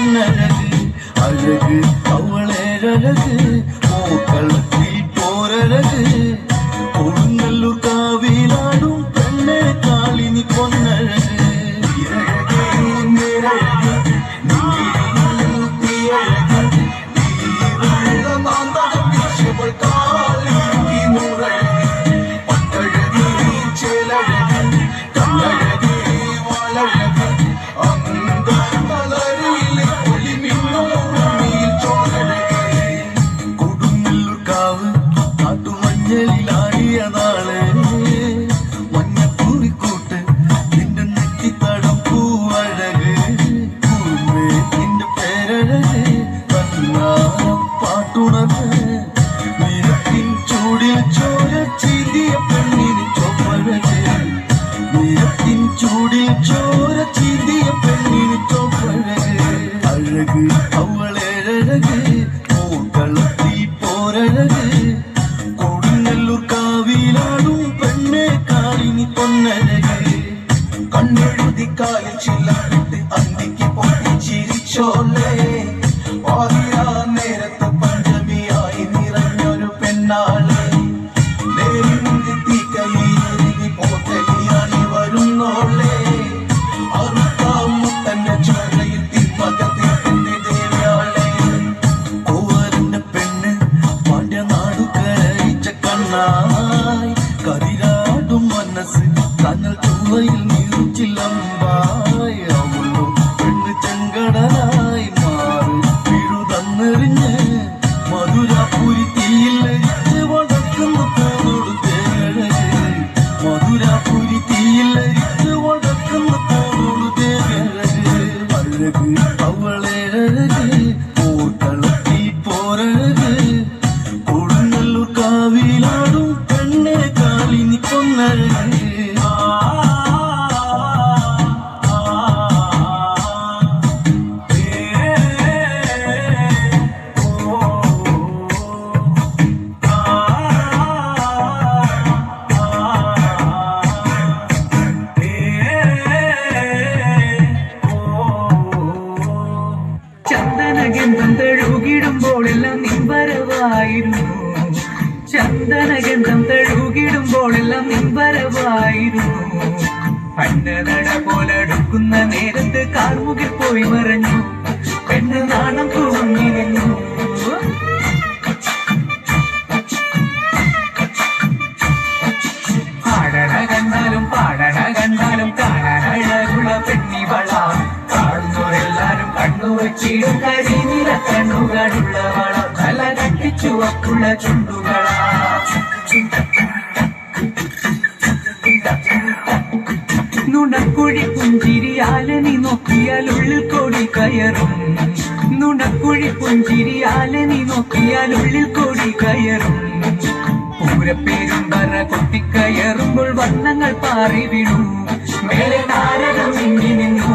പൊന്നഴക് അഴക് അവളേഴഴക് പൂക്കളത്തിൽ പോരഴക് കൊടുങ്ങല്ലൂർ കാവിലാടും പെണ്ണെ കാളിനി പൊന്നഴക് ചൂടിൽ ചോര ചീന്തിയ പെണ്ണിന് ചോപ്പഴക് അഴക് അവളേഴഴക് പൂക്കളത്തിൽ പോരഴക് കൊടുങ്ങല്ലൂർ കാവിലാടും പെണ്ണെ കാളിനി പൊന്നഴക് കണ്ണെഴുതി കാലിൽ ചില്ലമിട്ട് അന്തിക്ക് പൊട്ടി ചിരിച്ചോളേ പാതിരാ നേരത്ത് പഞ്ചമിയായി നിറഞ്ഞൊരു പെണ്ണാളെ നേരിന്റെ തീക്കലിയൊരുങ്ങി പോത്തലിയായി വരുന്നോളെ അറുത്താം മുത്തന്റെ ചോരയിൽ തിന്മകത്തിന്റെ ദേവയാളെ കോവരന്റെ പെണ്ണ് പാണ്ഡ്യ നാടുകരയിച്ച കണ്ണായി കതിരാടും മനസ്സ് കനൽ ചുവയിൽ നീറുച്ചില്ലമ്പായി അവളും പെണ്ണ് ചെങ്കടലായി മാറി പിഴുതന്നെറിഞ്ഞ് മധുരാപുരി തീയിലരിച്ച് വടക്കുന്നു പോന്നോട് തേഴഴക് മധുരാപുരി തീയിലരിച്ച് വടക്കുന്നു പോന്നോട് തേഴഴക് അഴക് അവളേഴഴക് പൂക്കളത്തിൽ പോരഴക് കൊടുങ്ങല്ലൂർ കാവിലാടും പെണ്ണെ കാളിനി പൊന്നഴക് ചന്ദനഗന്ധം തഴുകിടുമ്പോഴെല്ലാം നിൻവരവായിരുന്നു ചന്ദനഗന്ധം തഴുകിടുമ്പോഴെല്ലാം നിൻവരവായിരുന്നു പണ്ടനട പോലടുക്കുന്ന നേരത്ത് കാർമുകിൽ പോയി മറഞ്ഞു പെണ്ണ് നാണം തൂങ്ങിരുന്നു പാടണ കണ്ടാലും കാണാനഴകുള്ള പെണ്ണിവള കാണുന്നവരെല്ലാരും കണ്ണുവച്ചിടും കരിനില കണ്ണുകളുള്ളവള തല കട്ടിച്ചുവപ്പുള്ള ചുണ്ടുകളാ നുണക്കുഴി പുഞ്ചിരിയാലെ നീ നോക്കിയാൽ ഉള്ളിൽ കോടി കയറും നുണക്കുഴി പുഞ്ചിരിയാലെ നീ നോക്കിയാൽ ഉള്ളിൽ കോടി കയറും പൂരപ്പേരും പറ കൊട്ടിക്കയറുമ്പോൾ വർണ്ണങ്ങൾ പാറി വീണു മേലെ താരകം ഇങ്ങി നിന്നു